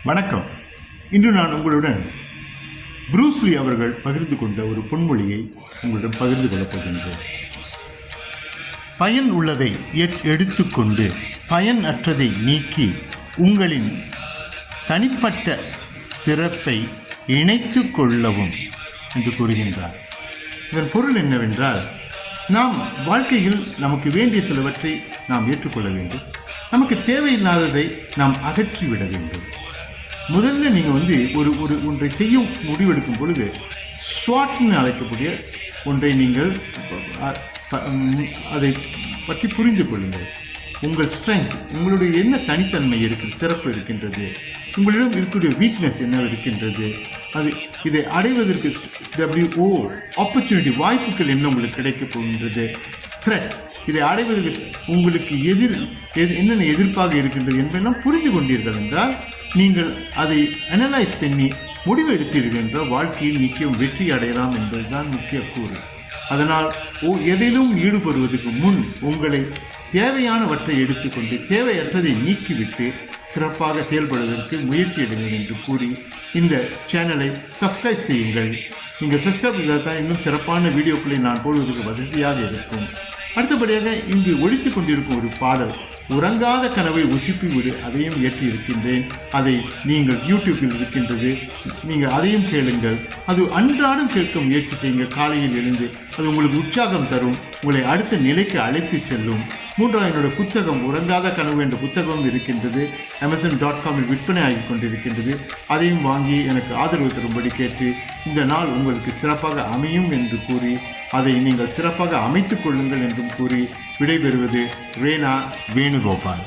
வணக்கம். இன்று நான் உங்களுடன் ப்ரூஸ்லி அவர்கள் பகிர்ந்து கொண்ட ஒரு பொன்மொழியை உங்களுடன் பகிர்ந்து கொள்ளப் போகின்றேன். பயன் உள்ளதை எடுத்துக்கொண்டு பயன் அற்றதை நீக்கி உங்களின் தனிப்பட்ட சிறப்பை இணைத்து கொள்ளவும் என்று கூறுகின்றார். இதன் பொருள் என்னவென்றால், நாம் வாழ்க்கையில் நமக்கு வேண்டிய சிலவற்றை நாம் ஏற்றுக்கொள்ள வேண்டும். நமக்கு தேவையில்லாததை நாம் அகற்றிவிட வேண்டும். முதல்ல நீங்கள் ஒன்றை செய்யும் முடிவெடுக்கும் பொழுது ஸ்வாட்னு அழைக்கக்கூடிய ஒன்றை நீங்கள் அதை பற்றி புரிந்து கொள்ளுங்கள். உங்கள் ஸ்ட்ரென்த், உங்களுடைய என்ன தனித்தன்மை இருக்குது, சிறப்பு இருக்கின்றது, உங்களிடம் இருக்கக்கூடிய வீக்னஸ் என்ன இருக்கின்றது, இதை அடைவதற்கு ஆப்பர்ச்சுனிட்டி, வாய்ப்புகள் என்ன உங்களுக்கு கிடைக்கப் போகின்றது, த்ரெட்ஸ், இதை அடைவதற்கு உங்களுக்கு என்னென்ன எதிர்ப்பாக இருக்கின்றது என்பதெல்லாம் புரிந்து கொண்டீர்கள் என்றால் நீங்கள் அதை அனலைஸ் பண்ணி முடிவு எடுத்தீர்கள் என்றால் வாழ்க்கையில் நிச்சயம் வெற்றி அடையலாம் என்பதுதான் முக்கிய கூறு. அதனால் எதிலும் ஈடுபடுவதற்கு முன் உங்களை தேவையானவற்றை எடுத்துக்கொண்டு தேவையற்றதை நீக்கிவிட்டு சிறப்பாக செயல்படுவதற்கு முயற்சி எடுங்கள் என்று கூறி இந்த சேனலை சப்ஸ்கிரைப் செய்யுங்கள். நீங்கள் சப்ஸ்கிரைப் செய்தால் தான் இன்னும் சிறப்பான வீடியோக்களை நான் போடுவதற்கு வசதியாக இருக்கும். அடுத்தபடியாக இங்கு ஒழித்து கொண்டிருக்கும் ஒரு பாடல், உறங்காத கனவை உசுப்பி விடு, அதையும் ஏற்றி இருக்கின்றேன். அதை நீங்கள் யூடியூப்பில் இருக்கின்றது, நீங்கள் அதையும் கேளுங்கள். அது அன்றாடம் கேட்க முயற்சி செய்யுங்க. காலையில் எழுந்து அது உங்களுக்கு உற்சாகம் தரும், உங்களை அடுத்த நிலைக்கு அழைத்து செல்லும். மூன்றாவது, என்னோட புத்தகம் உறங்காத கனவு என்ற புத்தகம் இருக்கின்றது. Amazon.com விற்பனை ஆகி கொண்டிருக்கின்றது. அதையும் வாங்கி எனக்கு ஆதரவு தரும்படி கேட்டு இந்த நாள் உங்களுக்கு சிறப்பாக அமையும் என்று கூறி அதை நீங்கள் சிறப்பாக அமைத்துக் கொள்ளுங்கள் என்றும் கூறி விடைபெறுவது ரேனா வேணுகோபால்.